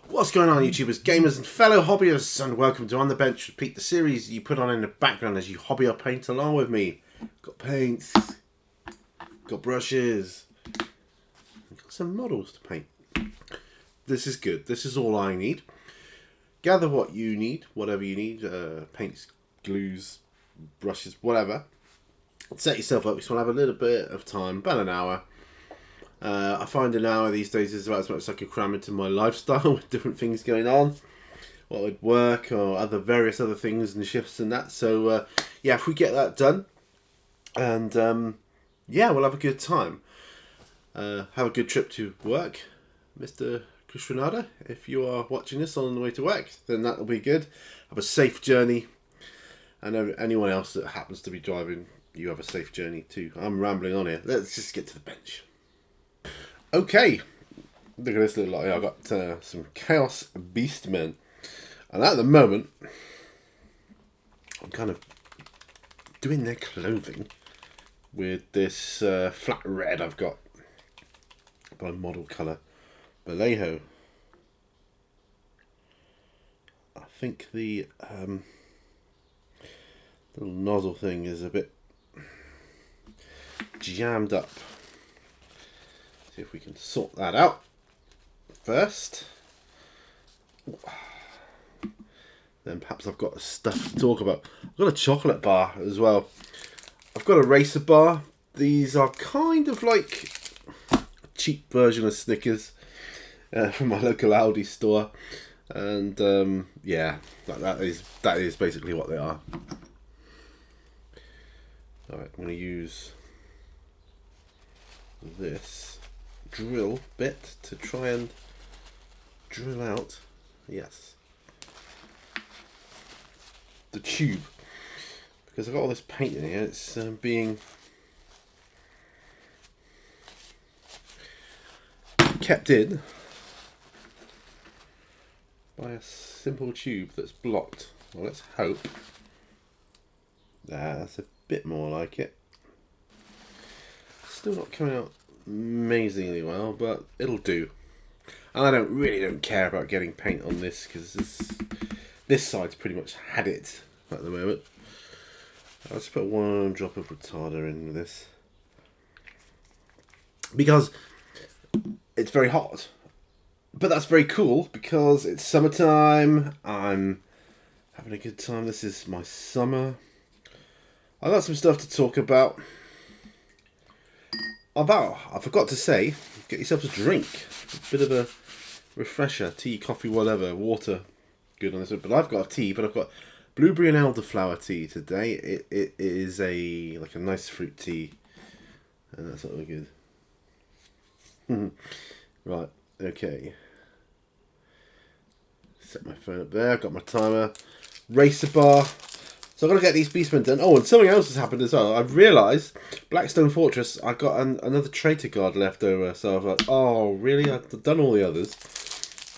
What's going on, YouTubers, gamers and fellow hobbyists, and welcome to On the Bench Repeat, the series you put on in the background as you hobby or paint along with me. Got paints, got brushes, got some models to paint. This is good. This is all I need. Gather what you need, whatever you need, paints, glues, brushes, whatever. Set yourself up, because we'll have a little bit of time, about an hour. I find an hour these days is about as much as I can cram into my lifestyle with different things going on. What would work or various other things and shifts and that. So, yeah, if we get that done, and yeah, we'll have a good time. Have a good trip to work, Mr. Kushranada. If you are watching this on the way to work, then that'll be good. Have a safe journey. And anyone else that happens to be driving, you have a safe journey too. I'm rambling on here. Let's just get to the bench. Okay, look at this little lot here. I've got some Chaos Beastmen, and at the moment I'm kind of doing their clothing with this flat red I've got by model colour Vallejo. I think the little nozzle thing is a bit jammed up. See if we can sort that out first. Then perhaps I've got stuff to talk about. I've got a chocolate bar as well. I've got a racer bar. These are kind of like a cheap version of Snickers from my local Aldi store, and yeah, that is basically what they are. Alright, I'm going to use this drill bit to try and drill out, yes, the tube, because I've got all this paint in here. It's being kept in by a simple tube that's blocked. Well, let's hope that's a bit more like it. Still not coming out amazingly well, but it'll do. And I really don't care about getting paint on this, because this side's pretty much had it at the moment. I'll just put one drop of retarder in with this, because it's very hot. But that's very cool, because it's summertime. I'm having a good time. This is my summer. I've got some stuff to talk about. I forgot to say, get yourself a drink. A bit of a refresher, tea, coffee, whatever, water. Good on this one. But I've got a tea, but I've got blueberry and elderflower tea today. It is like a nice fruit tea. And that's all good. Right, okay. Set my phone up there. I've got my timer. Racer bar. So I've got to get these Beastmen done. Oh, and something else has happened as well. I've realised Blackstone Fortress, I got another Traitor Guard left over. So I was like, oh, really? I've done all the others.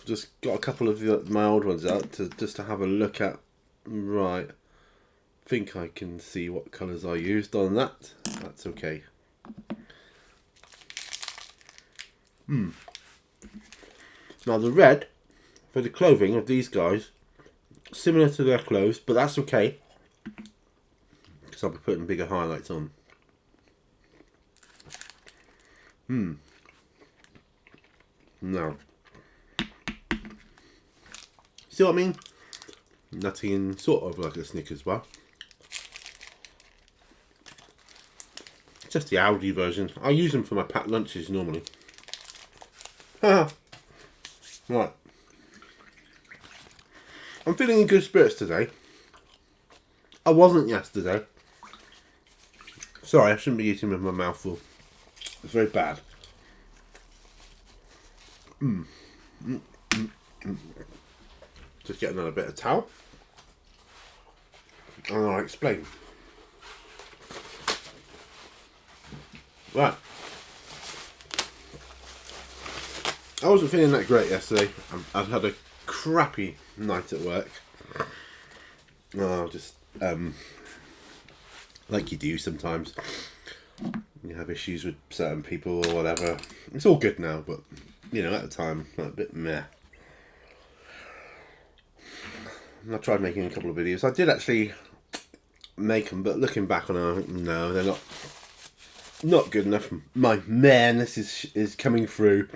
Just got a couple of my old ones out just to have a look at. Right. Think I can see what colours I used on that. That's okay. Now the red for the clothing of these guys, similar to their clothes, but that's okay, because I'll be putting bigger highlights on. Now, see what I mean? Nothing sort of like a Snickers bar. Just the Aldi version. I use them for my packed lunches normally. Right. I'm feeling in good spirits today. I wasn't yesterday. Sorry, I shouldn't be eating with my mouth full. It's very bad. Just get another bit of towel. And I'll explain. Right. I wasn't feeling that great yesterday. I've had a crappy night at work. Just like you do sometimes. You have issues with certain people or whatever. It's all good now, but you know, at the time, a bit meh. I tried making a couple of videos. I did actually make them, but looking back on them, no, they're not good enough. My man, this is coming through.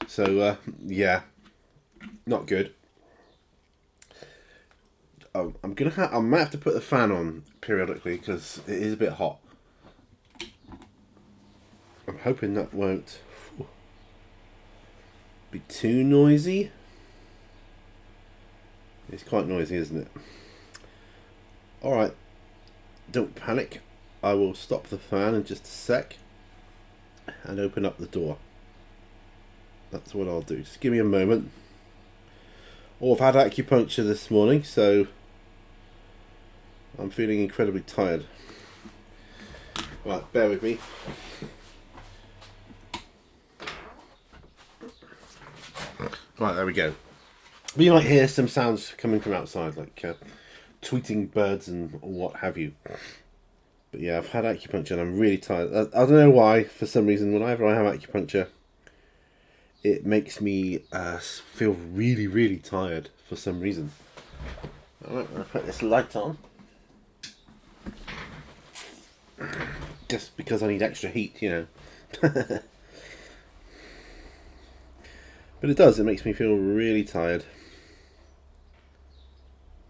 So yeah, not good. I might have to put the fan on periodically because it is a bit hot. I'm hoping that won't be too noisy. It's quite noisy, isn't it? Alright, don't panic. I will stop the fan in just a sec and open up the door. That's what I'll do. Just give me a moment. Oh, I've had acupuncture this morning, so I'm feeling incredibly tired. Right, bear with me. Right, there we go. But you might hear some sounds coming from outside, like tweeting birds and what have you. But yeah, I've had acupuncture and I'm really tired. I don't know why, for some reason, whenever I have acupuncture, it makes me feel really, really tired for some reason. Alright, I'll put this light on. Just because I need extra heat, you know. But it does, it makes me feel really tired.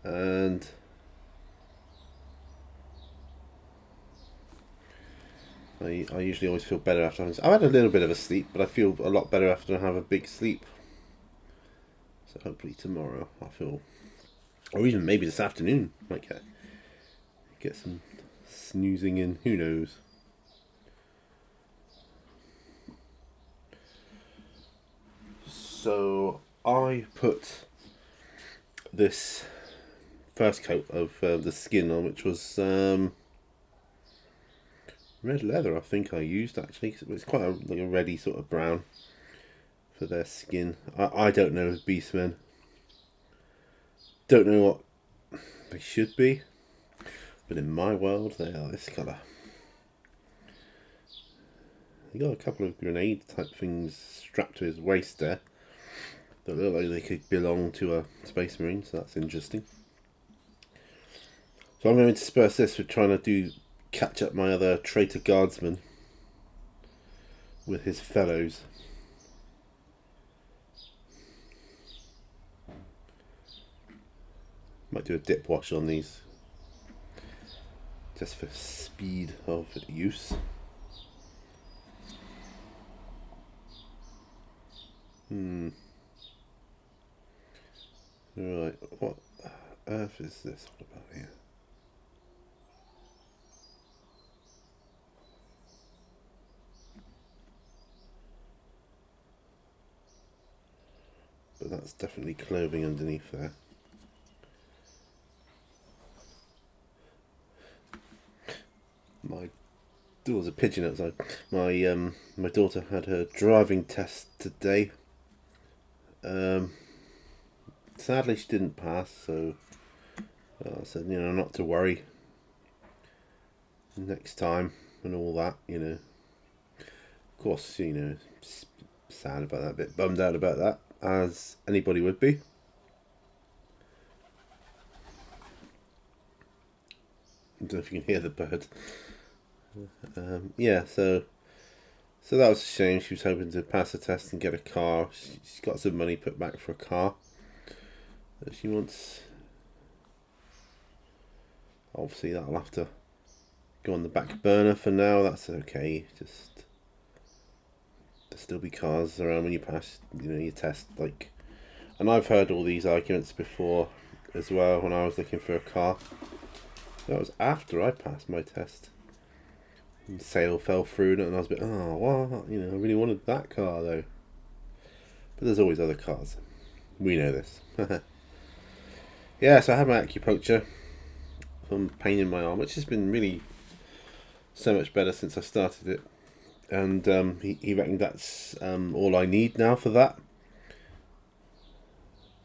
And I usually always feel better after I've had a little bit of a sleep, but I feel a lot better after I have a big sleep. So hopefully tomorrow I'll feel, or even maybe this afternoon, might get some snoozing in, who knows. So I put this first coat of the skin on, which was red leather, I think I used actually, because it's quite like a reddy sort of brown for their skin. I don't know Beastmen. Don't know what they should be, but in my world they are this colour. He got a couple of grenade type things strapped to his waist there that look like they could belong to a space marine, so that's interesting. So I'm going to intersperse this with trying to catch up my other traitor guardsman with his fellows. Might do a dip wash on these just for speed of use. Right, what earth is this all about here? But that's definitely clothing underneath there. There was a pigeon outside. My daughter had her driving test today. Sadly she didn't pass, so I said, you know, not to worry. Next time and all that, you know. Of course, you know, sad about that, a bit bummed out about that, as anybody would be. I don't know if you can hear the bird. Yeah, so that was a shame. She was hoping to pass the test and get a car. She's got some money put back for a car that she wants. Obviously that'll have to go on the back burner for now. That's okay. Just there'll still be cars around when you pass, you know, your test. Like, and I've heard all these arguments before as well when I was looking for a car. That was after I passed my test. And sale fell through and I was a bit, oh, well, you know, I really wanted that car though. But there's always other cars. We know this. Yeah, so I had my acupuncture from pain in my arm, which has been really so much better since I started it. And he reckoned that's all I need now for that.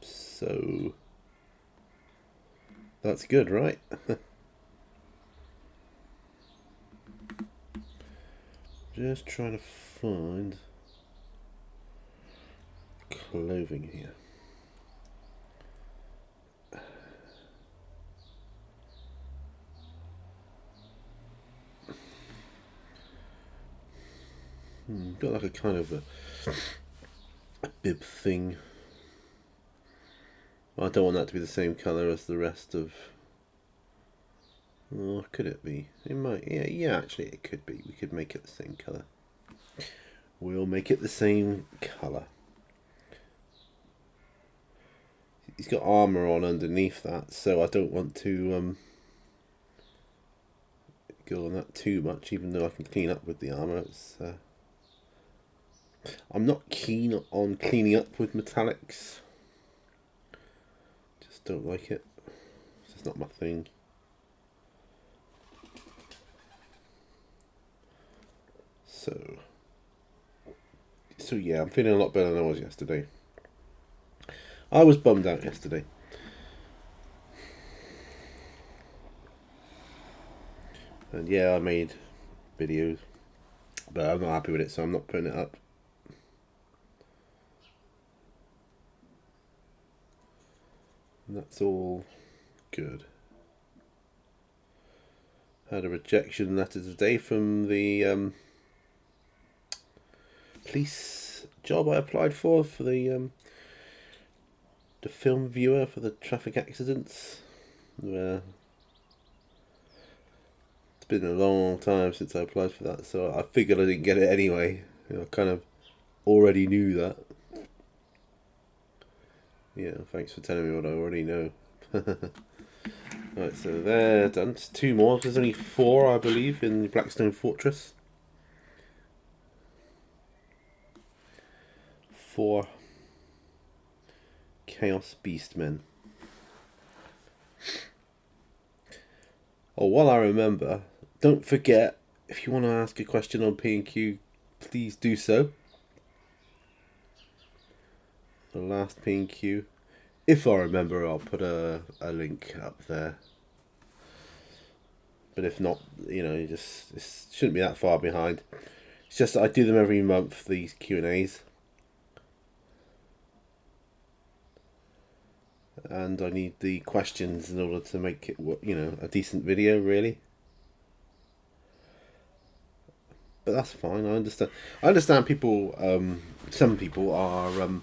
So that's good, right? Just trying to find clothing here. got like a kind of a bib thing. I don't want that to be the same colour as the rest of... Oh, could it be? It might. Yeah, actually it could be. We could make it the same colour. We'll make it the same colour. He's got armour on underneath that, so I don't want to go on that too much, even though I can clean up with the armour. I'm not keen on cleaning up with metallics. Just don't like it. It's just not my thing. So yeah, I'm feeling a lot better than I was yesterday. I was bummed out yesterday. And yeah, I made videos, but I'm not happy with it, so I'm not putting it up. And that's all good. Had a rejection letter today from the police job I applied for the film viewer for the traffic accidents. It's been a long time since I applied for that, so I figured I didn't get it anyway. I kind of already knew that. Yeah, thanks for telling me what I already know. Right, so they're done. It's 2 more. There's only 4, I believe, in the Blackstone Fortress. 4 Chaos Beastmen. Oh, while I remember, don't forget, if you want to ask a question on P&Q, please do so. The last P&Q. If I remember, I'll put a link up there. But if not, it shouldn't be that far behind. It's just that I do them every month, these Q&As. And I need the questions in order to make it, a decent video, really. But that's fine. I understand. I understand people. Some people are a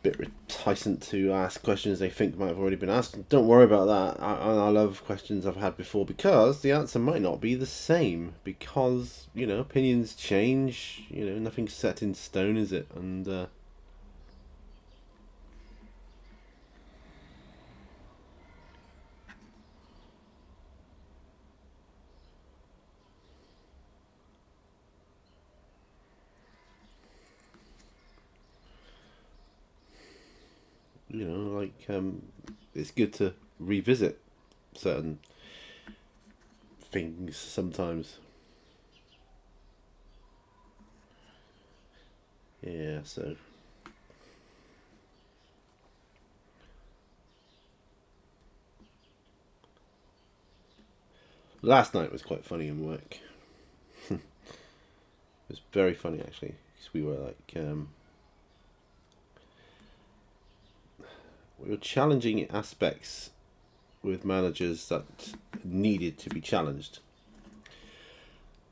bit reticent to ask questions they think might have already been asked. Don't worry about that. I love questions I've had before, because the answer might not be the same. Because opinions change. Nothing's set in stone, is it? And it's good to revisit certain things sometimes. Yeah, so last night was quite funny in work. It was very funny, actually, because we were we were challenging aspects with managers that needed to be challenged.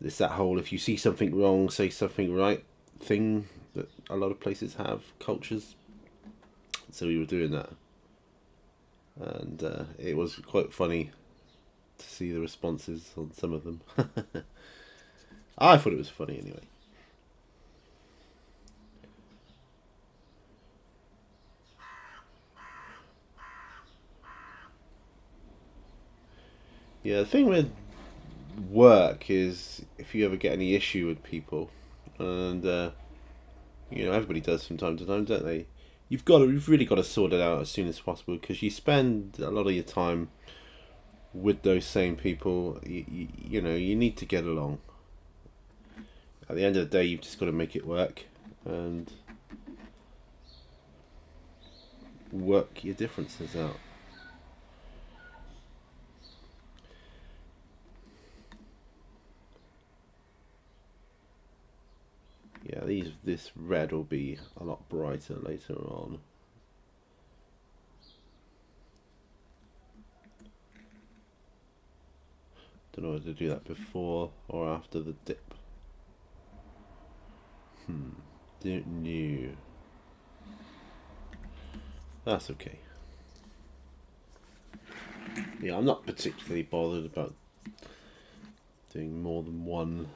It's that whole, if you see something wrong, say something right thing that a lot of places have, cultures. So we were doing that. And it was quite funny to see the responses on some of them. I thought it was funny anyway. Yeah, the thing with work is, if you ever get any issue with people, and everybody does from time to time, don't they? You've really got to sort it out as soon as possible, because you spend a lot of your time with those same people. You need to get along. At the end of the day, you've just got to make it work and work your differences out. Yeah, this red will be a lot brighter later on. Don't know whether to do that before or after the dip. Don't know. That's okay. Yeah, I'm not particularly bothered about doing more than one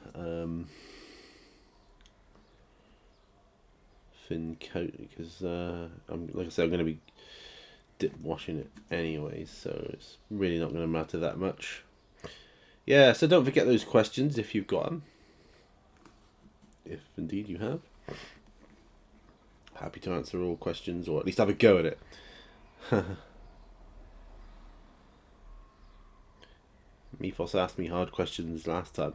thin coat because like I said, I'm going to be dip washing it anyway, so it's really not going to matter that much. Yeah, so don't forget those questions if you've got them. If indeed you have. Happy to answer all questions, or at least have a go at it. Mephos asked me hard questions last time,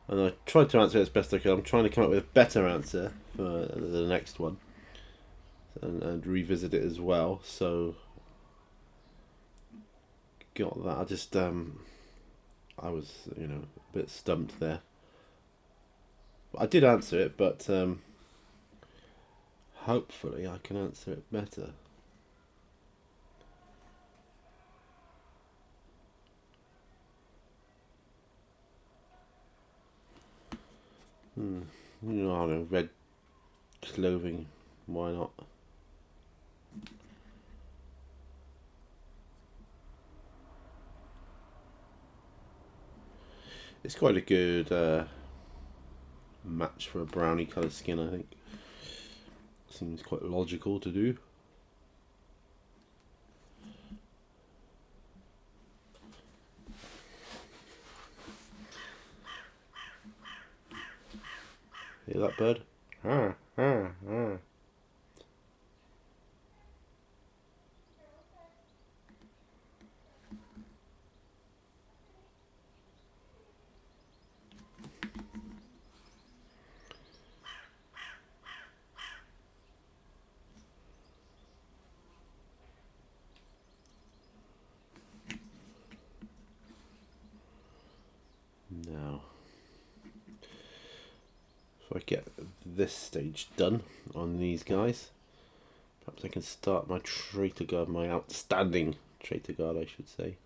and I tried to answer it as best I could. I'm trying to come up with a better answer for the next one, and revisit it as well. So, got that. I just I was, a bit stumped there. I did answer it, but hopefully I can answer it better. I don't know, red clothing, why not? It's quite a good match for a brownie colour skin, I think. Seems quite logical to do. Hear that bird? Now, if I get this stage done on these guys, perhaps I can start my Traitor Guard, my outstanding Traitor Guard, I should say.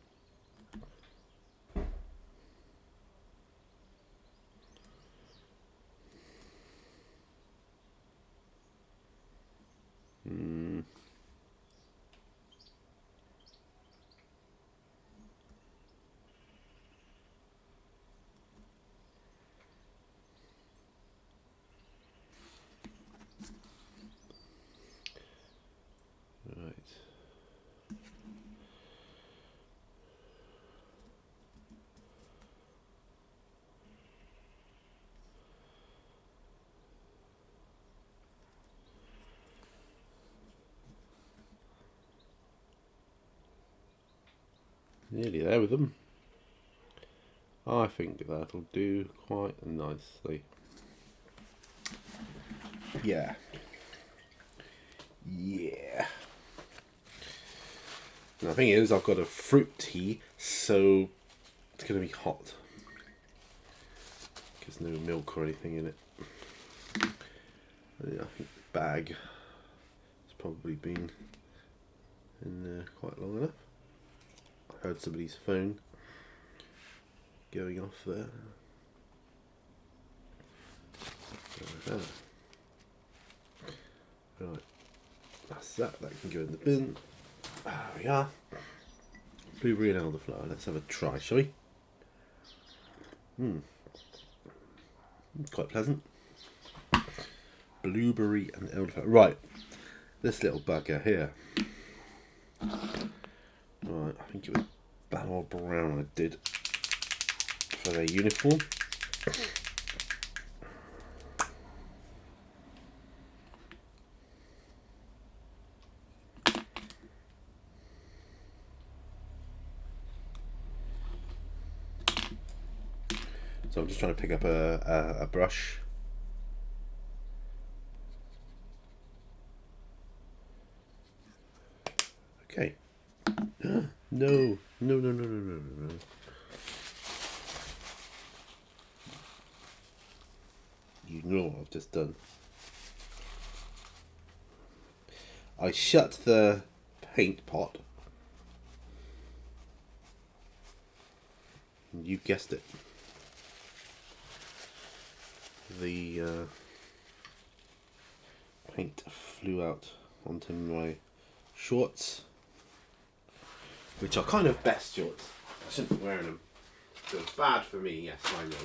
Right. Nearly there with them. I think that'll do quite nicely. Yeah. Yeah. And the thing is, I've got a fruit tea, so it's going to be hot. There's no milk or anything in it. I think the bag has probably been in there quite long enough. I heard somebody's phone going off there. Right, that's that. That can go in the bin. There we are. Blueberry and elderflower. Let's have a try, shall we? Quite pleasant. Blueberry and elderflower. Right, this little bugger here. Right, I think it was Battle Brown I did for their uniform. So I'm just trying to pick up a brush. Okay. No, no, no, no, no, no, no. You know what I've just done. I shut the paint pot. You guessed it. The Paint flew out onto my shorts, which are kind of best shorts. I shouldn't be wearing them. So it's bad for me, yes, I know.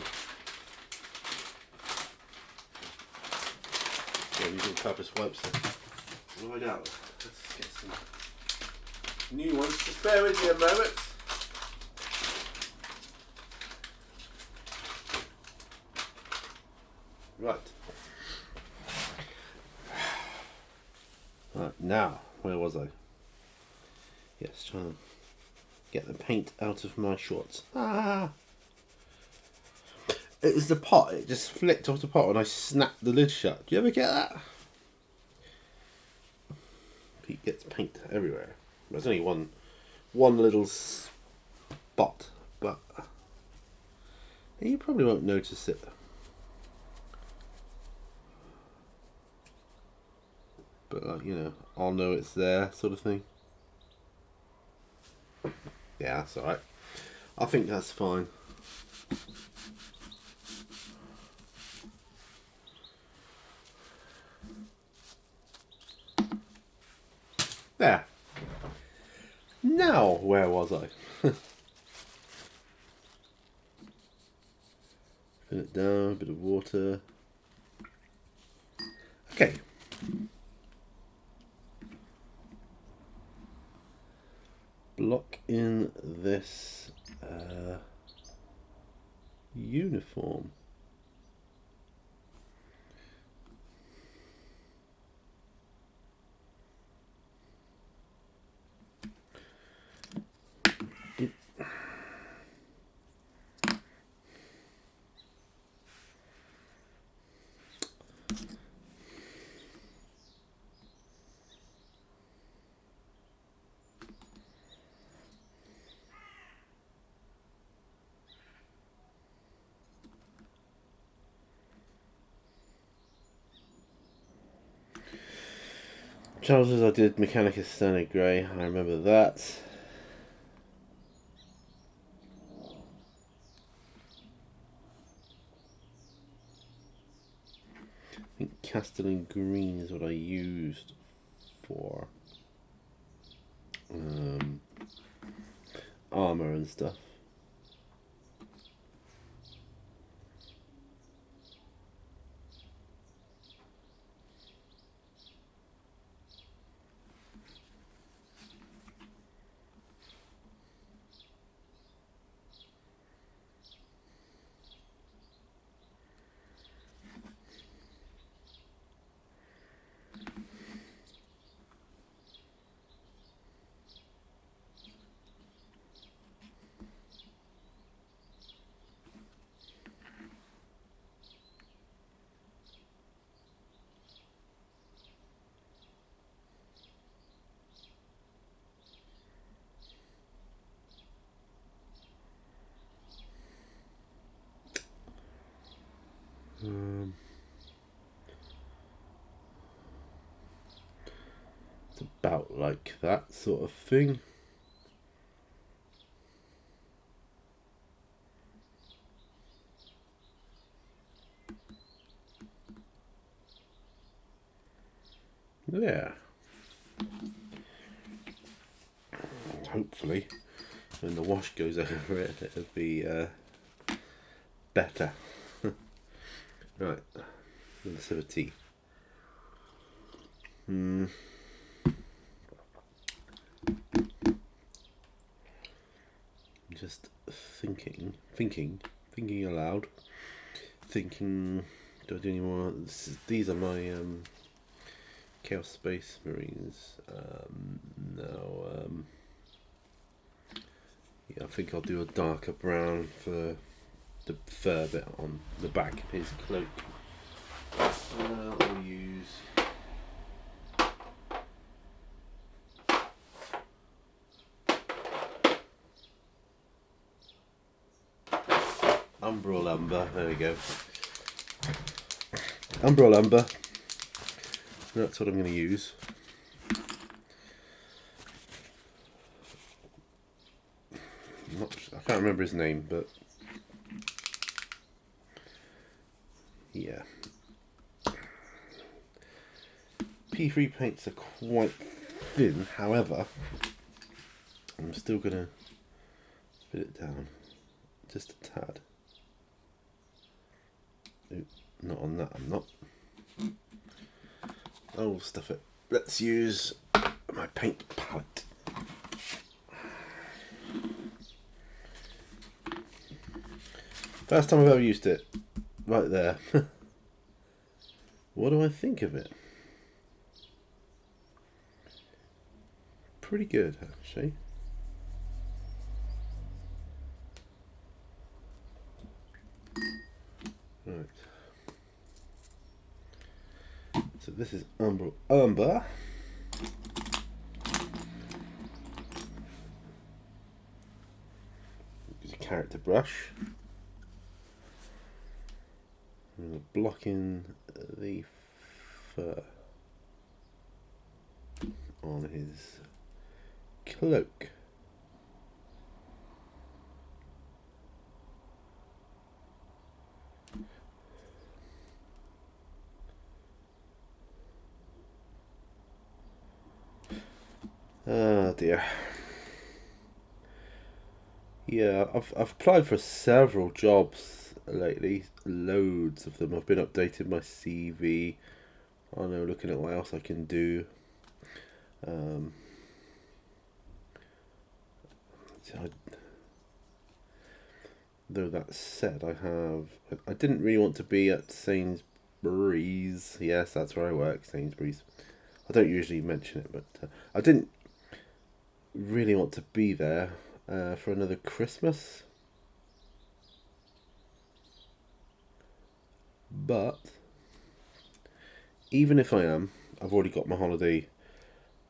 Yeah, using purpose wipes to right out. Let's get some new ones. Just bear with me a moment. Right. Right, now, where was I? Yes, trying to get the paint out of my shorts. Ah! It was the pot. It just flicked off the pot and I snapped the lid shut. Do you ever get that? Pete gets paint everywhere. There's only one little spot, but you probably won't notice it. But like, you know, I'll know it's there, sort of thing. Yeah, that's alright. I think that's fine. There. Now, where was I? Fill it down, a bit of water. Okay. Block in this uniform. Trousers I did Mechanicus Standard Grey, I remember that. I think Castellan Green is what I used for armour and stuff. It's about like that sort of thing. Yeah. Hopefully, when the wash goes over it, it'll be better. Right. Let's have a tea. Just thinking aloud. Thinking, do I do any more? These are my Chaos Space Marines. No. Yeah, I think I'll do a darker brown for the fur bit on the back of his cloak. I'll use Umbral Lumber. There we go. Umbral Lumber. That's what I'm going to use. I can't remember his name, but yeah. P3 paints are quite thin, however, I'm still going to spit it down just a tad. Ooh, not on that, I'm not. Oh, stuff it. Let's use my paint palette. First time I've ever used it. Right there. What do I think of it? Pretty good, actually. Right. So this is Umber. Use a character brush. I'm blocking the fur on his cloak. Oh dear. Yeah, I've applied for several jobs lately, loads of them. I've been updating my CV. I know, looking at what else I can do. Though that said, I didn't really want to be at Sainsbury's. Yes, that's where I work, Sainsbury's. I don't usually mention it, but I didn't really want to be there for another Christmas. But even if I am, I've already got my holiday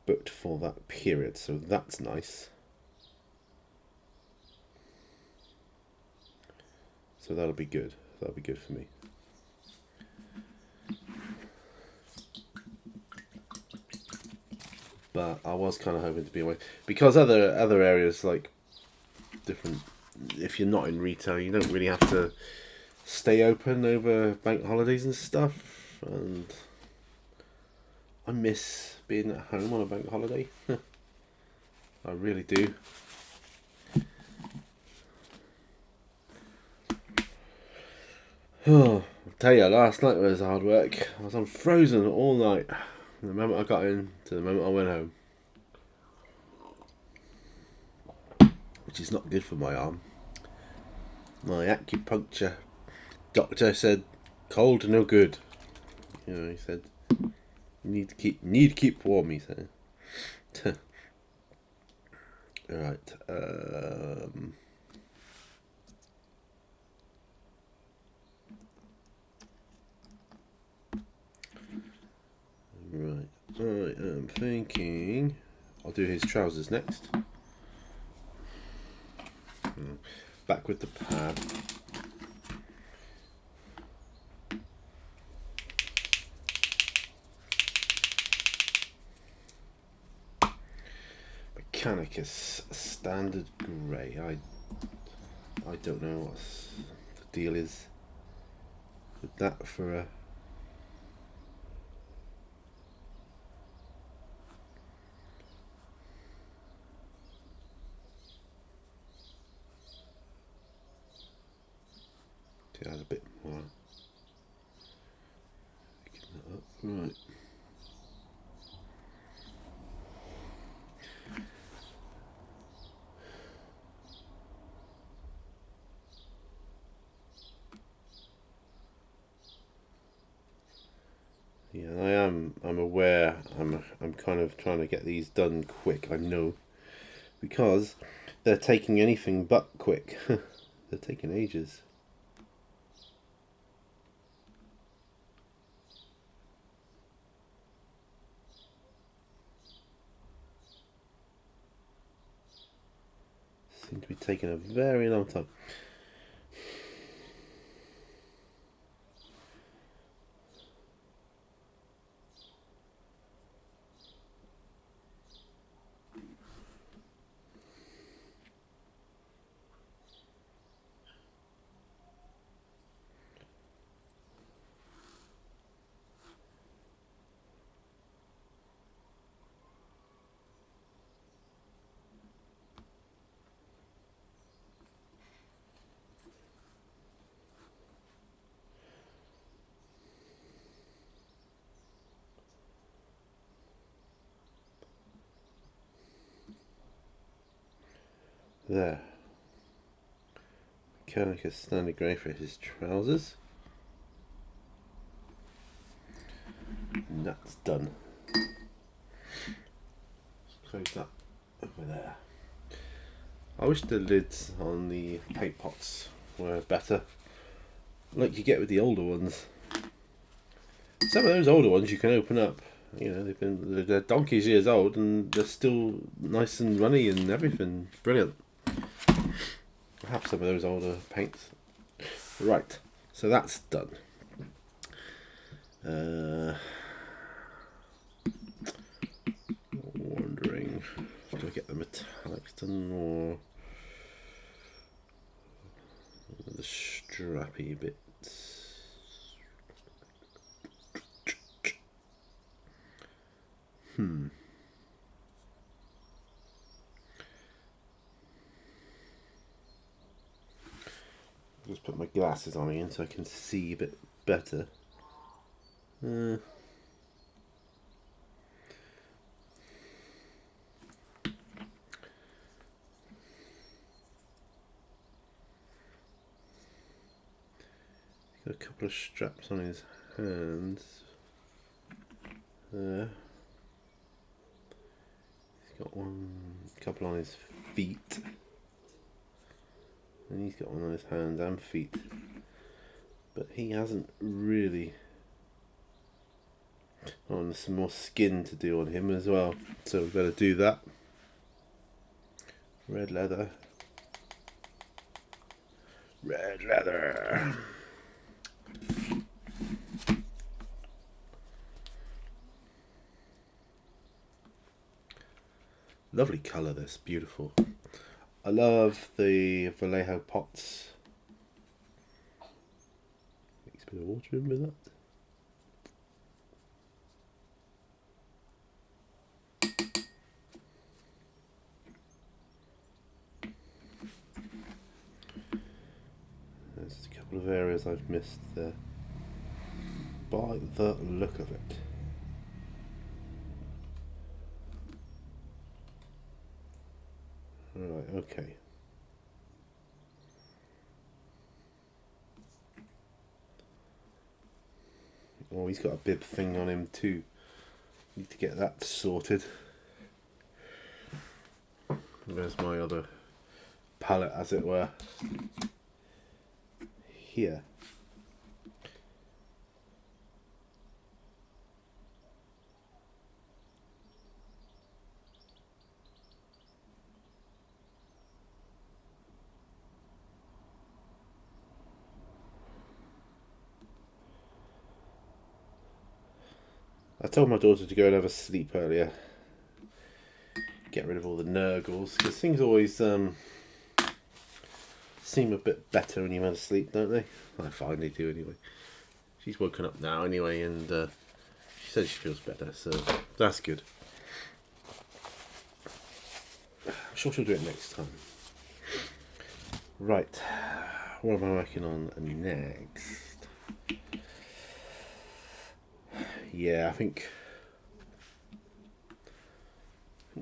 booked for that period, so that's nice. So that'll be good. That'll be good for me. But I was kind of hoping to be away because other areas, like different, if you're not in retail, you don't really have to stay open over bank holidays and stuff. And I miss being at home on a bank holiday. I really do. Oh, I'll tell you, last night was hard work. I was on Frozen all night. From the moment I got in to the moment I went home. Which is not good for my arm. My acupuncture doctor said, cold no good. You know, he said, you need to keep warm, he said. Right. Right. I am thinking I'll do his trousers next. Back with the pad. Mechanicus standard grey. I don't know what the deal is with that for a. Add a bit more. Picking that up. Right. Yeah, I'm aware. I'm kind of trying to get these done quick. I know, because they're taking anything but quick. They're taking ages. Seem to be taking a very long time. There. Mechanicus standard grey for his trousers. And that's done. Let's close that over there. I wish the lids on the paint pots were better, like you get with the older ones. Some of those older ones you can open up. You know, they're donkey's years old and they're still nice and runny and everything. Brilliant. I have some of those older paints. Right, so that's done. Wondering, do I get the metallics done or the strappy bits? Just put my glasses on again so I can see a bit better. Got a couple of straps on his hands. There. He's got a couple on his feet. And he's got one on his hands and feet. But he hasn't really... Oh, and there's some more skin to do on him as well. So we've got to do that. Red leather. Red leather. Lovely colour, this, beautiful. I love the Vallejo pots. Mix a bit of water in with that. There's a couple of areas I've missed there by the look of it. Right, okay. Oh, he's got a bib thing on him too. Need to get that sorted. There's my other palette, as it were. Here. I told my daughter to go and have a sleep earlier. Get rid of all the nurgles, because things always seem a bit better when you've had a sleep, don't they? I find they do anyway. She's woken up now anyway, and she says she feels better, so that's good. I'm sure she'll do it next time. Right, what am I working on next? Yeah, I think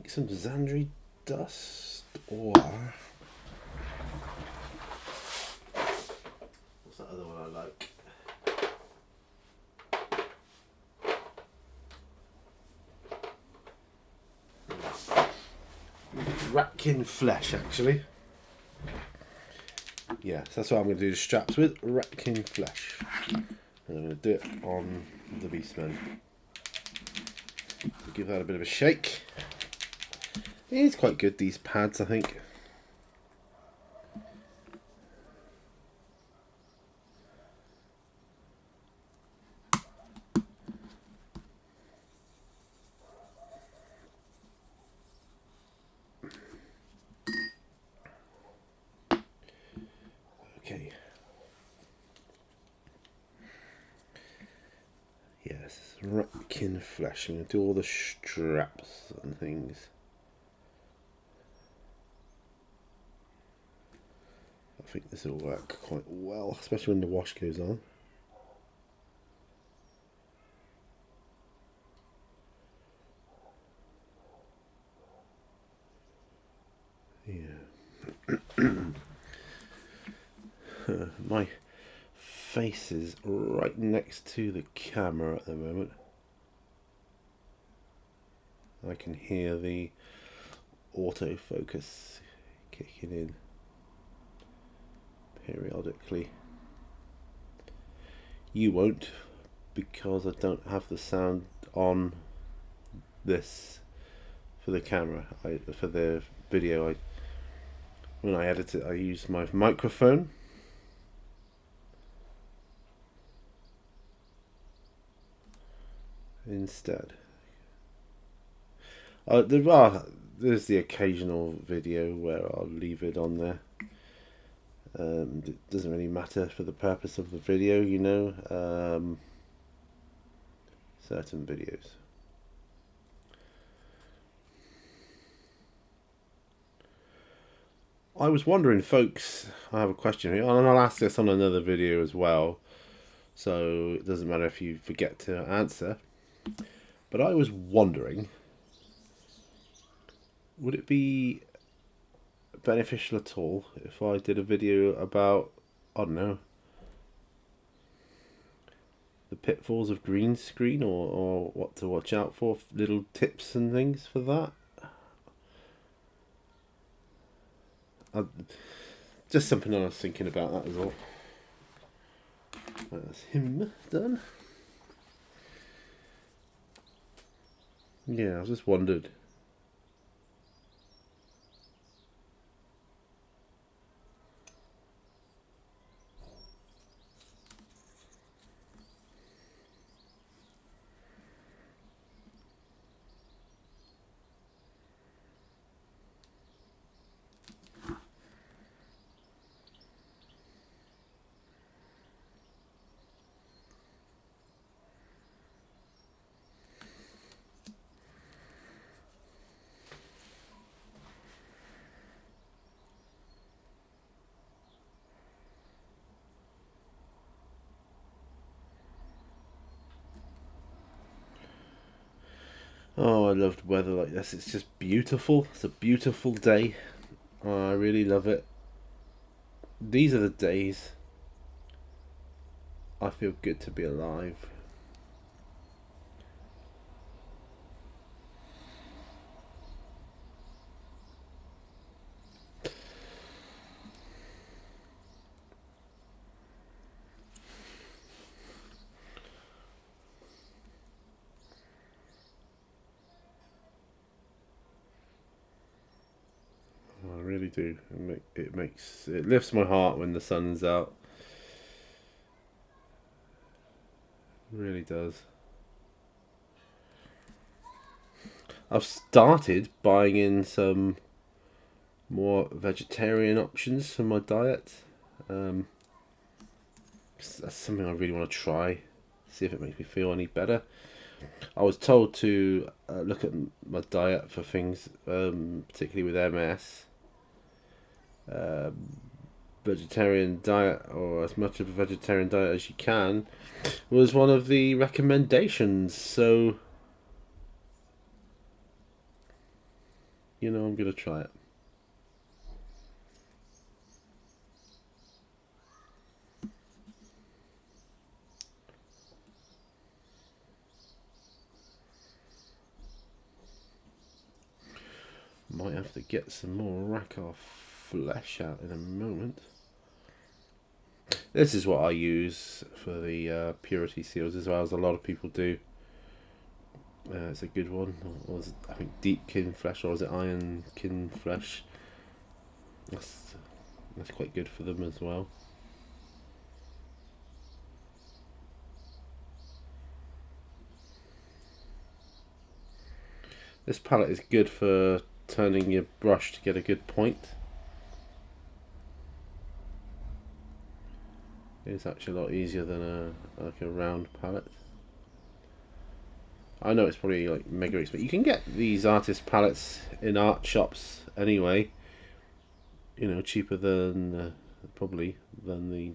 some Xandri dust, or what's that other one I like? Ratkin flesh, actually. Yeah, so that's what I'm going to do the straps with, Ratkin flesh. And I'm going to do it on the Beastmen. So give that a bit of a shake. It's quite good, these pads, I think. Okay. Yes, Ratkin flesh. I'm going to do all the straps and things. I think this will work quite well, especially when the wash goes on. Yeah. My face is right next to the camera at the moment. I can hear the autofocus kicking in periodically. You won't, because I don't have the sound on this for the camera. For the video, when I edit it, I use my microphone. Instead, there's the occasional video where I'll leave it on there. It doesn't really matter for the purpose of the video, you know. Certain videos. I was wondering, folks, I have a question here, and I'll ask this on another video as well, so it doesn't matter if you forget to answer. But I was wondering, would it be beneficial at all if I did a video about, I don't know, the pitfalls of green screen, or what to watch out for, little tips and things for that? Just something I was thinking about, that was all. That's him done. Yeah, I just wondered. Oh, I loved weather like this. It's just beautiful. It's a beautiful day. Oh, I really love it. These are the days I feel good to be alive. I really do. It lifts my heart when the sun's out. It really does. I've started buying in some more vegetarian options for my diet. That's something I really want to try. See if it makes me feel any better. I was told to look at my diet for things, particularly with MS. Vegetarian diet, or as much of a vegetarian diet as you can, was one of the recommendations. So, you know, I'm going to try it. Might have to get some more Rakar flesh out in a moment. This is what I use for the purity seals as well, as a lot of people do. It's a good one. Or is it, I think, deep kin flesh, or is it iron kin flesh? That's quite good for them as well. This palette is good for turning your brush to get a good point. It's actually a lot easier than a round palette. I know it's probably like mega expensive. You can get these artist palettes in art shops anyway. You know, cheaper than probably than the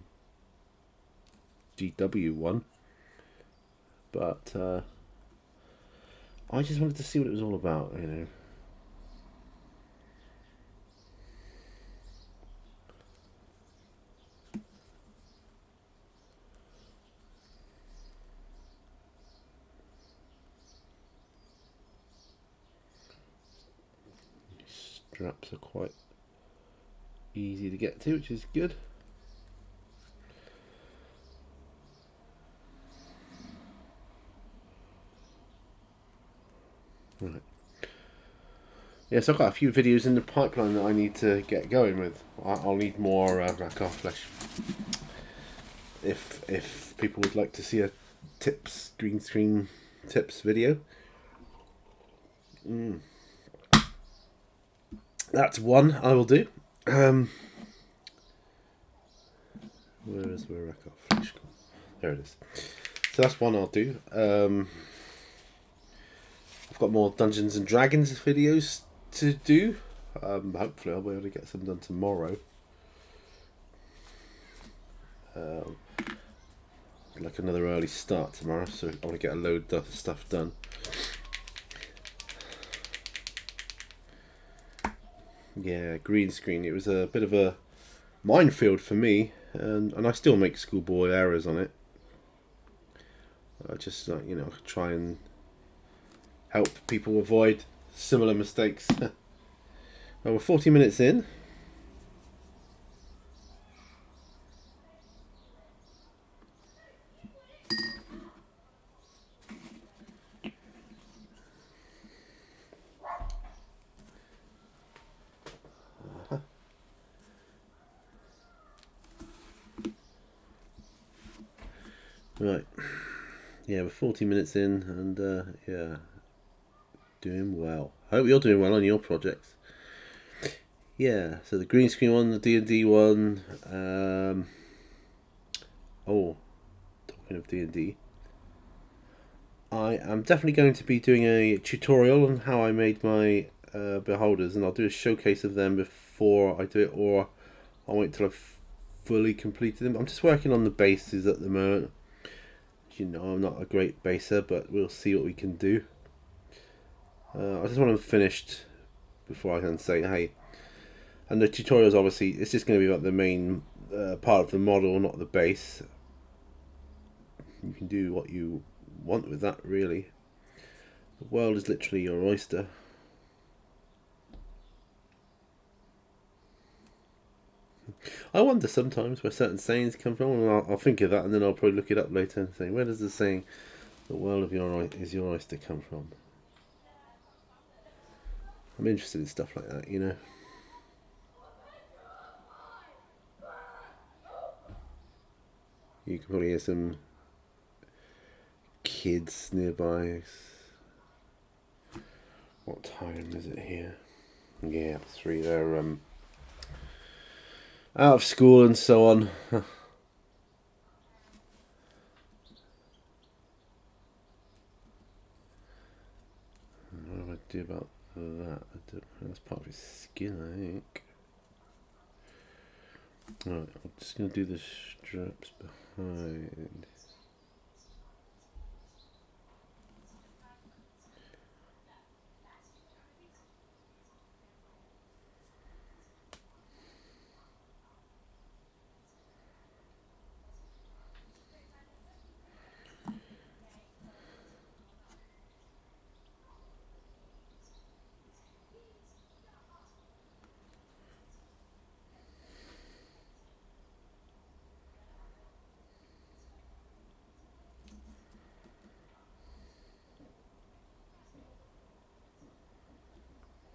GW one. But I just wanted to see what it was all about, you know. straps are quite easy to get to, which is good. Right. Yes, I've got a few videos in the pipeline that I need to get going with. I'll need more rack off flesh. If people would like to see a green screen tips video, that's one I will do. Where is my rack off flesh? There it is. So that's one I'll do. I've got more Dungeons and Dragons videos to do. Hopefully I'll be able to get some done tomorrow. Like another early start tomorrow, so I want to get a load of stuff done. Yeah, green screen. It was a bit of a minefield for me, and I still make schoolboy errors on it. I just try and help people avoid similar mistakes. Well, we're 40 minutes in. Right. Yeah, we're 40 minutes in, and yeah, doing well. Hope you're doing well on your projects. Yeah, so the green screen one, the D&D one. Oh, talking of D&D, I am definitely going to be doing a tutorial on how I made my beholders, and I'll do a showcase of them before I do it, or I'll wait till I've fully completed them. I'm just working on the bases at the moment. I'm not a great baser, but we'll see what we can do. I just want them finished before I can say, hey. And the tutorials, obviously, it's just going to be about the main part of the model, not the base. You can do what you want with that, really. The world is literally your oyster. I wonder sometimes where certain sayings come from, and I'll think of that, and then I'll probably look it up later and say, where does the saying, the world of is your oyster, come from? I'm interested in stuff like that, You can probably hear some kids nearby. What time is it here? Yeah, 3. They're out of school and so on. What do I do about that? That's part of his skin, I think. Alright, I'm just going to do the straps behind.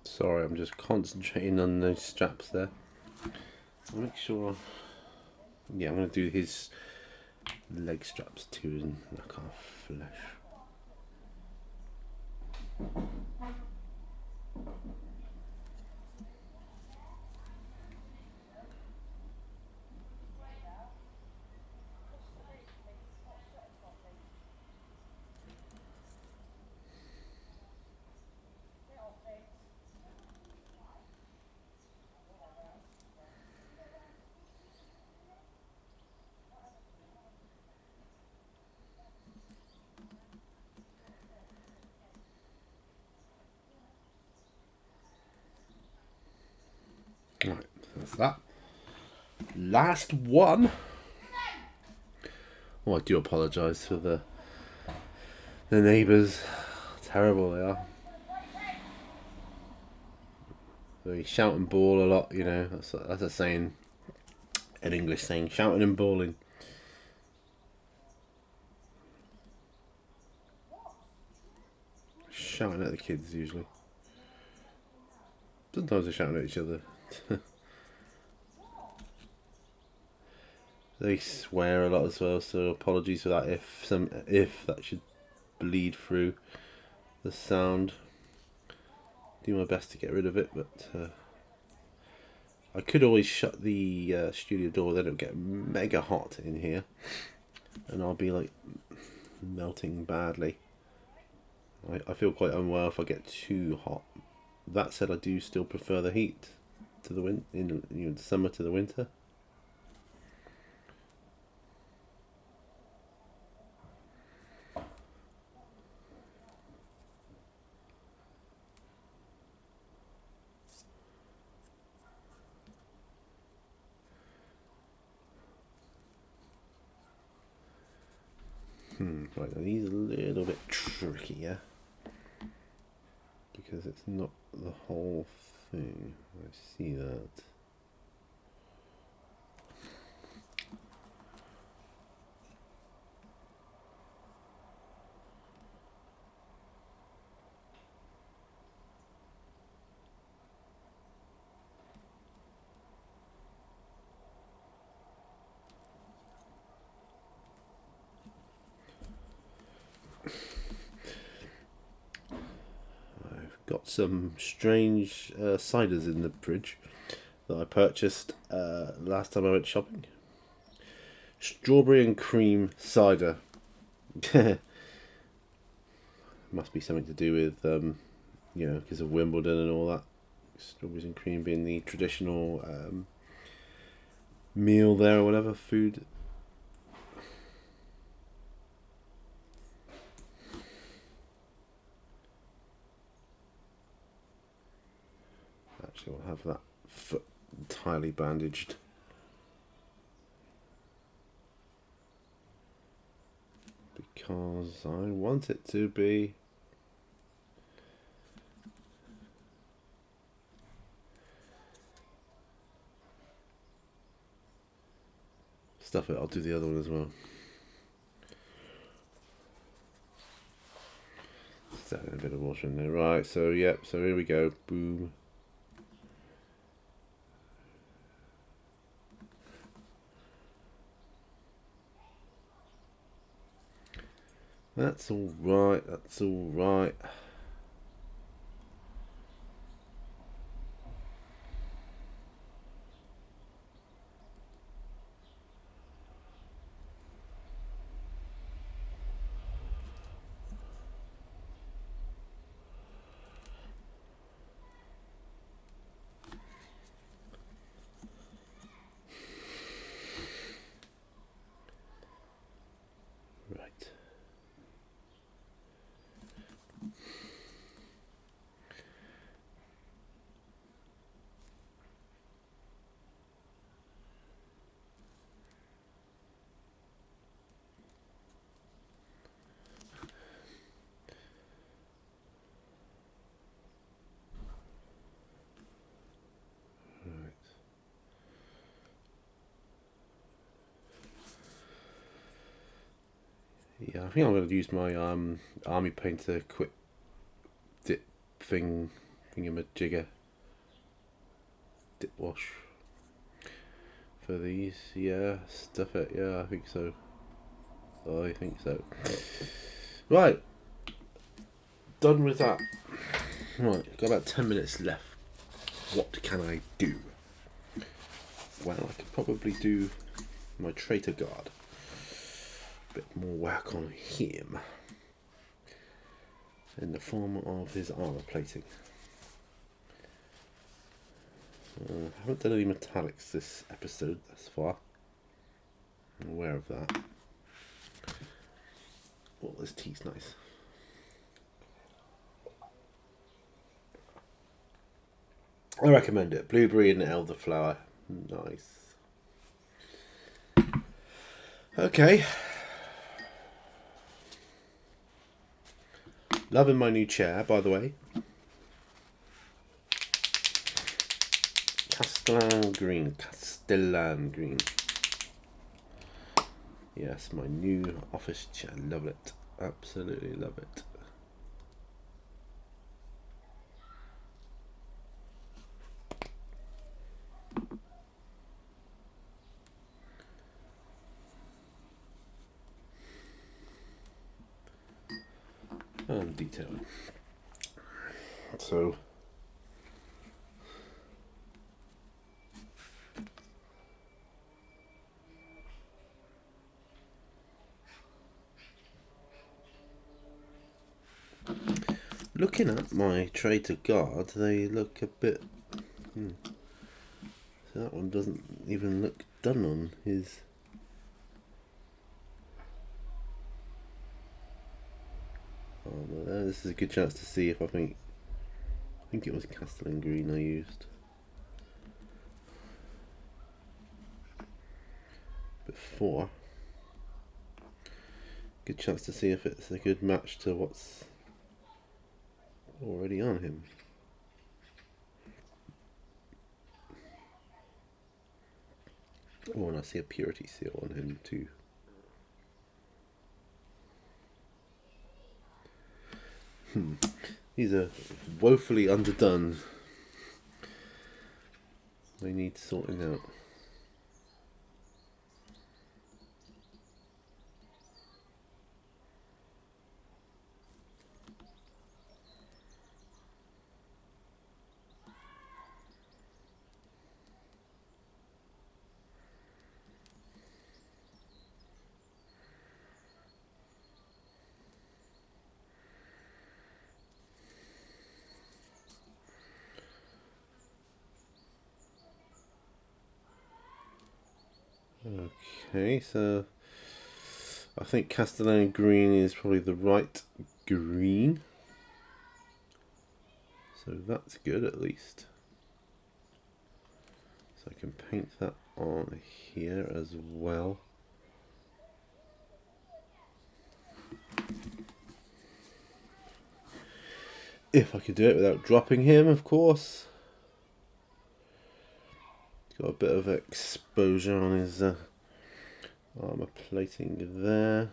Sorry, I'm just concentrating on those straps there. I'll make sure. Yeah, I'm going to do his leg straps too, and knock off flesh. Right, so that's that. Last one. Oh, I do apologise for the neighbours. Terrible they are. So you shout and bawl a lot, you know. That's a saying, an English saying, shouting and bawling. Shouting at the kids usually. Sometimes they're shouting at each other. They swear a lot as well, so apologies for that if that should bleed through the sound. Do my best to get rid of it, but I could always shut the studio door, then it'll get mega hot in here and I'll be like melting badly. I feel quite unwell if I get too hot. That said, I do still prefer the heat to the the summer to the winter. Right, now these are a little bit trickier because it's not the whole thing. I see that. Got some strange ciders in the fridge that I purchased last time I went shopping. Strawberry and cream cider. Must be something to do with, you know, because of Wimbledon and all that. Strawberries and cream being the traditional meal there or whatever, food. Actually, I'll have that foot entirely bandaged. Because I want it to be. Stuff it, I'll do the other one as well. Just adding a bit of water in there. Right, so yep, so here we go. Boom. That's all right. That's all right. Right. Yeah, I think I'm going to use my army painter quick dip thingamajigger dip wash for these. Yeah, stuff it. Yeah, I think so. I think so. Right, done with that. Right, got about 10 minutes left. What can I do? Well, I could probably do my Traitor Guard. Bit more work on him in the form of his armor plating. I haven't done any metallics this episode thus far. I'm aware of that. Oh, this tea's nice. I recommend it. Blueberry and elderflower. Nice. Okay. Loving my new chair, by the way. Castellan green. Castellan green. Yes, my new office chair. Love it. Absolutely love it. And detailing. So looking at my Traitor Guard, they look a bit... So that one doesn't even look done on his... Oh, well, this is a good chance to see if I think it was Castellan green I used before. Good chance to see if it's a good match to what's already on him. Oh, and I see a purity seal on him too. These are woefully underdone. They need sorting out. Okay, so I think Castellan green is probably the right green. So that's good at least. So I can paint that on here as well. If I could do it without dropping him, of course. He's got a bit of exposure on his armor plating there.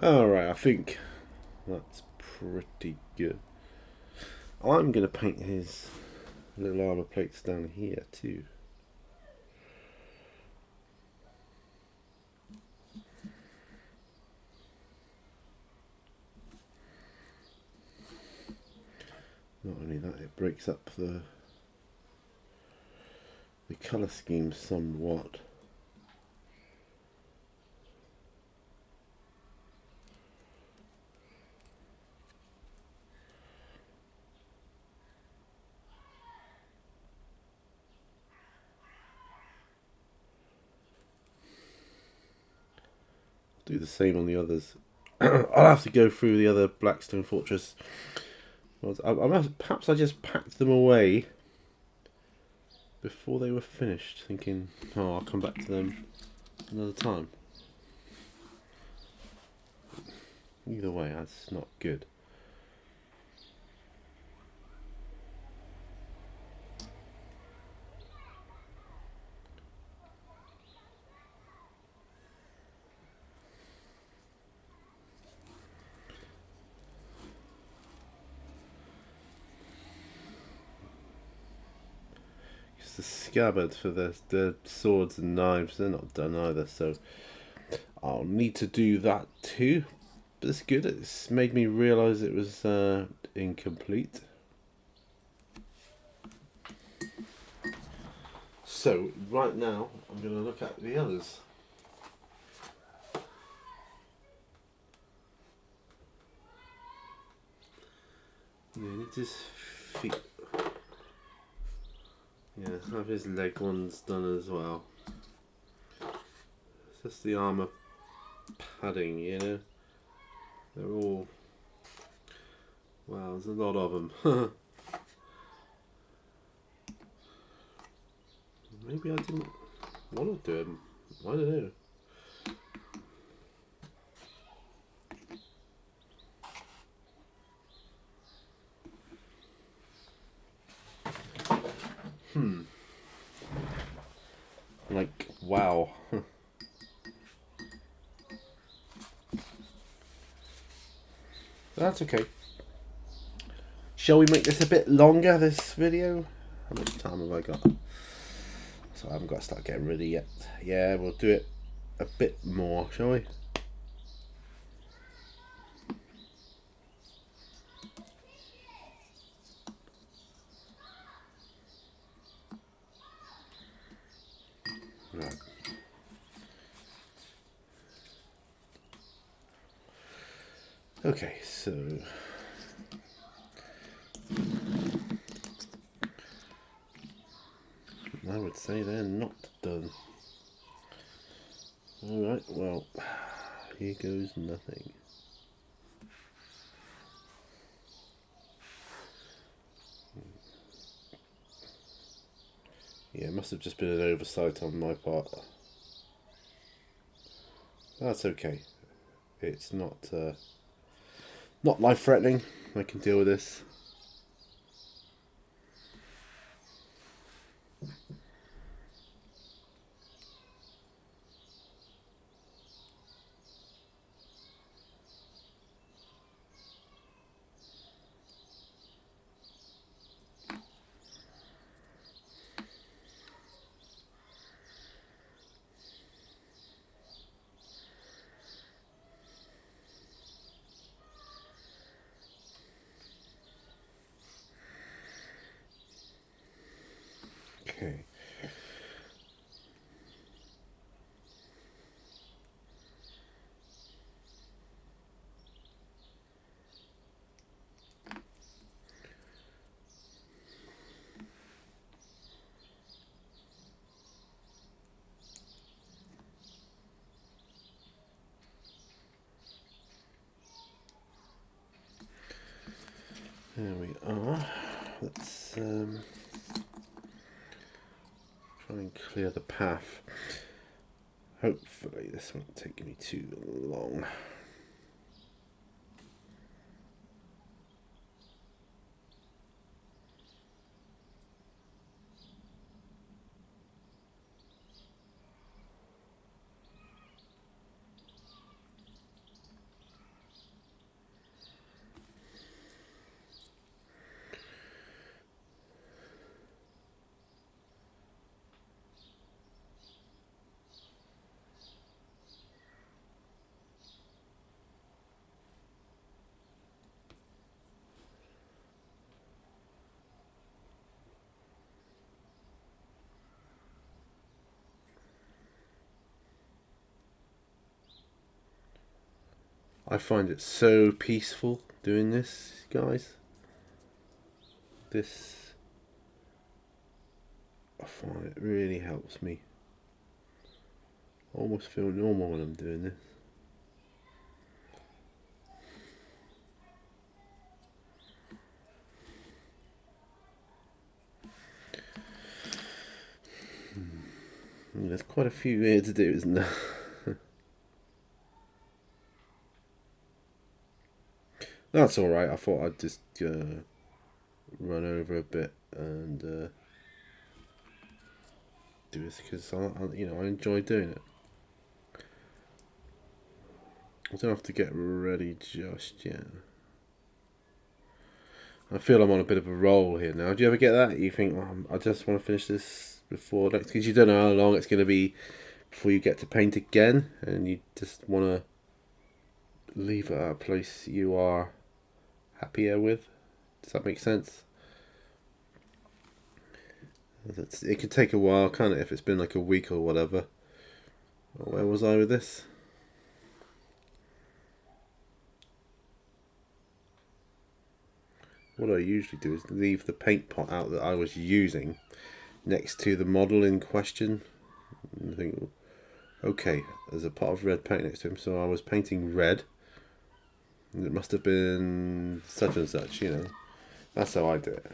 Alright, I think that's pretty good. I'm going to paint his little armor plates down here too. Not only that, it breaks up the colour scheme somewhat. Do the same on the others. I'll have to go through the other Blackstone Fortress. Perhaps I just packed them away before they were finished, thinking, oh, I'll come back to them another time. Either way, that's not good. The scabbards for the swords and knives, they're not done either, so I'll need to do that too. But it's good, it's made me realise it was incomplete. So right now I'm going to look at the others. Yeah, need his feet. Yeah, have his leg ones done as well. It's just the armour padding, you know. They're all. Wow, there's a lot of them. Maybe I didn't want to do them. I don't know. Like, wow. That's okay. Shall we make this a bit longer, this video? How much time have I got? So I haven't got to start getting ready yet. Yeah, we'll do it a bit more, shall we? Right. Okay, so I would say they're not done. Alright, well, here goes nothing. Yeah, it must have just been an oversight on my part. That's okay. It's not life-threatening. I can deal with this. Okay. There we are. Let's try and clear the path. Hopefully this won't take me too long. I find it so peaceful doing this, guys. I find it really helps me. I almost feel normal when I'm doing this. There's quite a few here to do, isn't there? That's alright, I thought I'd just run over a bit and do this because I enjoy doing it. I don't have to get ready just yet. I feel I'm on a bit of a roll here now. Do you ever get that? You think, I just want to finish this before next, because you don't know how long it's going to be before you get to paint again, and you just want to leave it at a place you are happier with. Does that make sense? It could take a while, can't it, if it's been like a week or whatever. Where was I with this? What I usually do is leave the paint pot out that I was using next to the model in question. And think, okay, there's a pot of red paint next to him, so I was painting red. And it must have been such and such, you know. That's how I do it.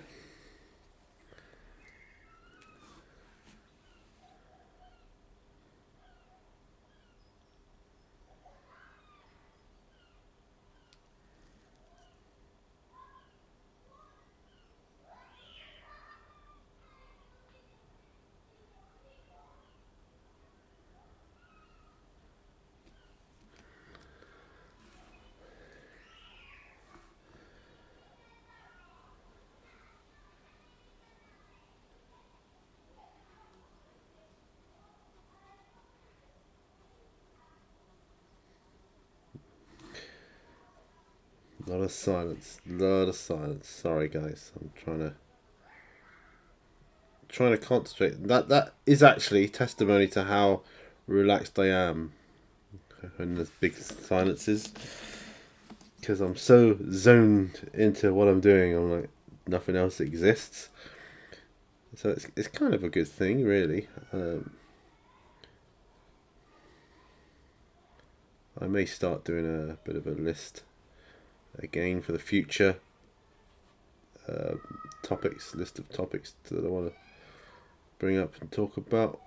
Lot of silence. Lot of silence. Sorry guys. I'm trying to concentrate. That is actually testimony to how relaxed I am when there's big silences. Because I'm so zoned into what I'm doing, I'm like nothing else exists. So it's kind of a good thing, really. I may start doing a bit of a list again for the future. List of topics that I want to bring up and talk about.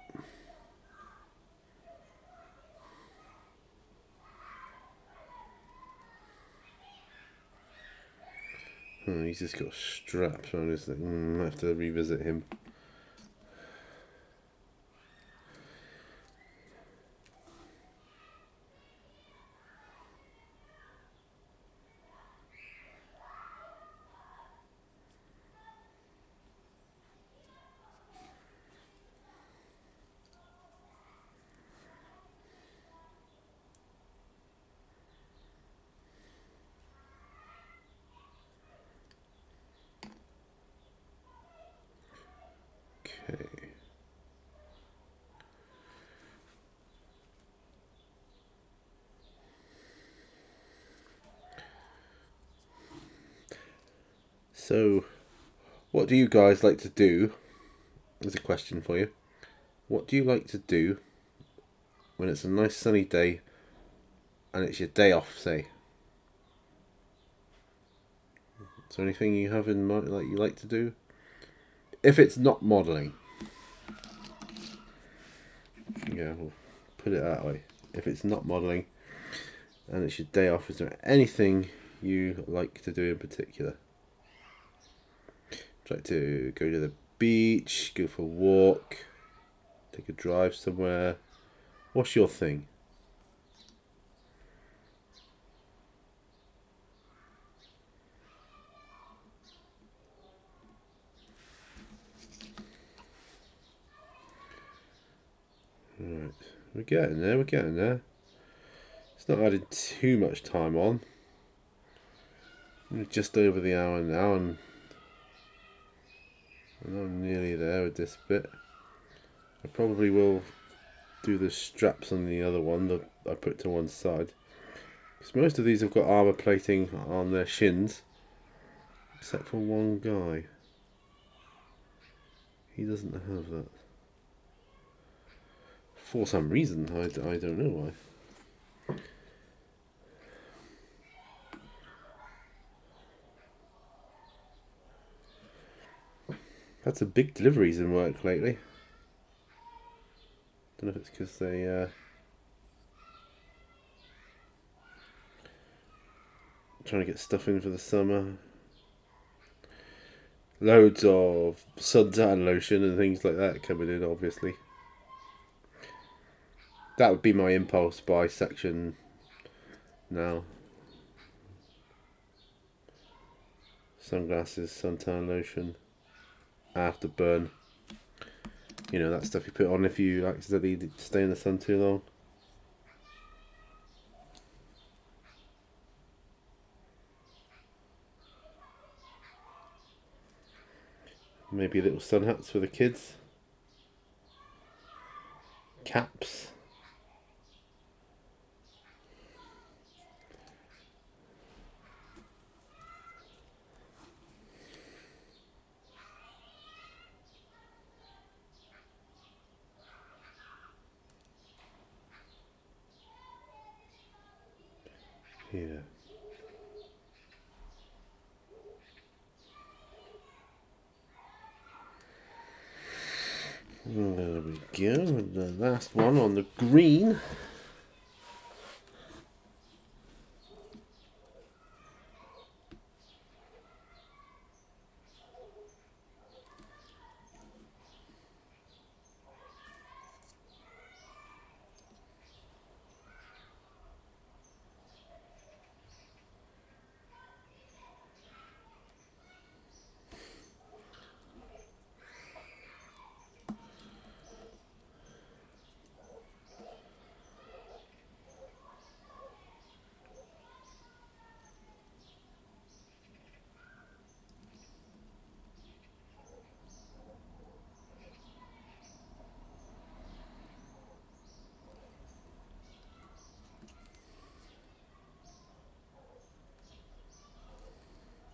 He's just got straps on his thing. I have to revisit him. Okay. So, what do you guys like to do? There's a question for you. What do you like to do when it's a nice sunny day and it's your day off, say? Is there anything you have in mind that you like to do? If it's not modelling. Yeah, we'll put it that way. If it's not modelling and it's your day off, is there anything you like to do in particular? Like to go to the beach, go for a walk, take a drive somewhere. What's your thing? Right, we're getting there. It's not adding too much time on. We're just over the hour now, and I'm nearly there with this bit. I probably will do the straps on the other one that I put to one side. Because most of these have got armour plating on their shins. Except for one guy. He doesn't have that. For some reason, I don't know why. Had some big deliveries in work lately. Don't know if it's because they trying to get stuff in for the summer. Loads of suntan lotion and things like that coming in, obviously. That would be my impulse buy section now. Sunglasses, suntan lotion, afterburn. You know, that stuff you put on if you accidentally stay in the sun too long. Maybe little sun hats for the kids. Caps. Here. There we go. The last one on the green.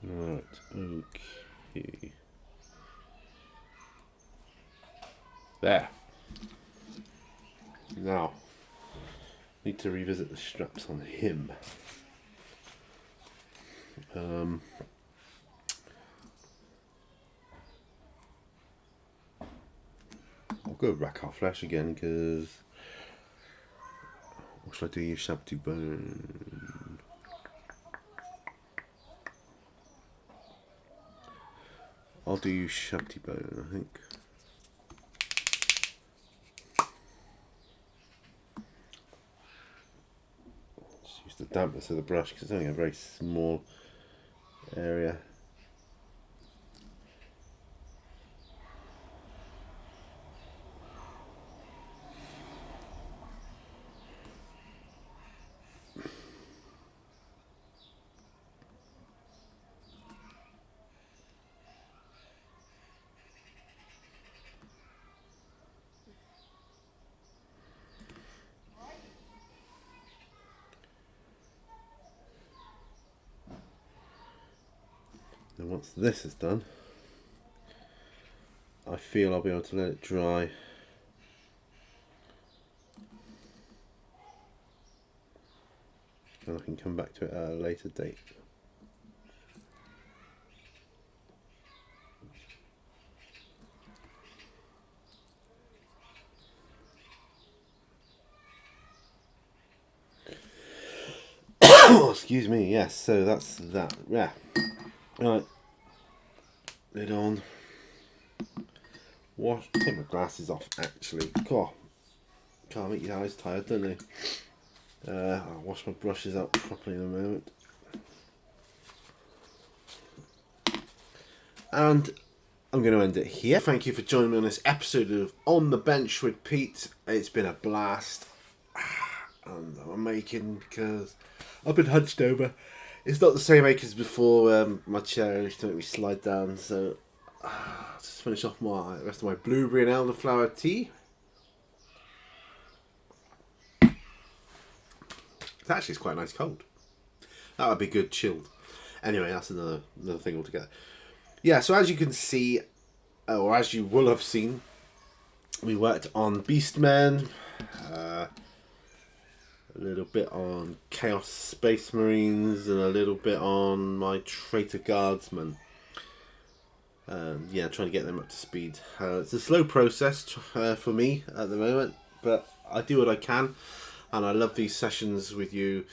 Right, okay. There. Now, need to revisit the straps on him. I'll go rack our flesh again because what should I do? Use shabby bone. I'll do shabby bone, I think. Just use the dampness of the brush because it's only a very small area. And once this is done, I feel I'll be able to let it dry. And I can come back to it at a later date. Excuse me, yes, so that's that. Yeah. Right. Lid on. Wash. Take my glasses off, actually. God. Can't make your eyes tired, don't they? I'll wash my brushes out properly in a moment. And I'm going to end it here. Thank you for joining me on this episode of On the Bench with Pete. It's been a blast. And I'm making because I've been hunched over. It's not the same ache as before. My chair used to make me slide down. So I'll just finish off my rest of my blueberry and elderflower tea. It's quite nice cold. That would be good chilled. Anyway, that's another thing altogether. Yeah, so as you can see, or as you will have seen, we worked on Beastmen, a little bit on Chaos Space Marines, and a little bit on my Traitor Guardsmen. Yeah, trying to get them up to speed. It's a slow process for me at the moment, but I do what I can. And I love these sessions with you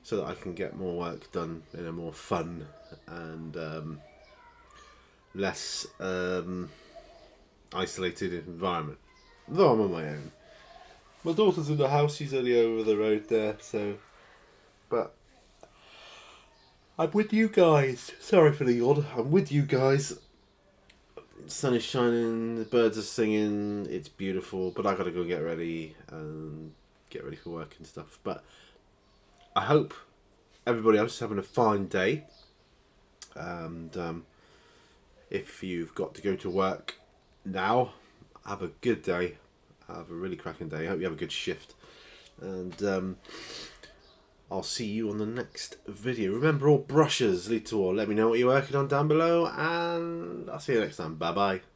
so that I can get more work done in a more fun and less isolated environment. Though I'm on my own. My daughter's in the house, she's only over the road there, so... But I'm with you guys. Sorry for the yawn. I'm with you guys. The sun is shining, the birds are singing, it's beautiful, but I gotta go get ready and get ready for work and stuff. But I hope everybody else is having a fine day, and If you've got to go to work now, have a good day. Have a really cracking day. I hope you have a good shift. And I'll see you on the next video. Remember, all brushes lead to all. Let me know what you're working on down below, and I'll see you next time. Bye bye.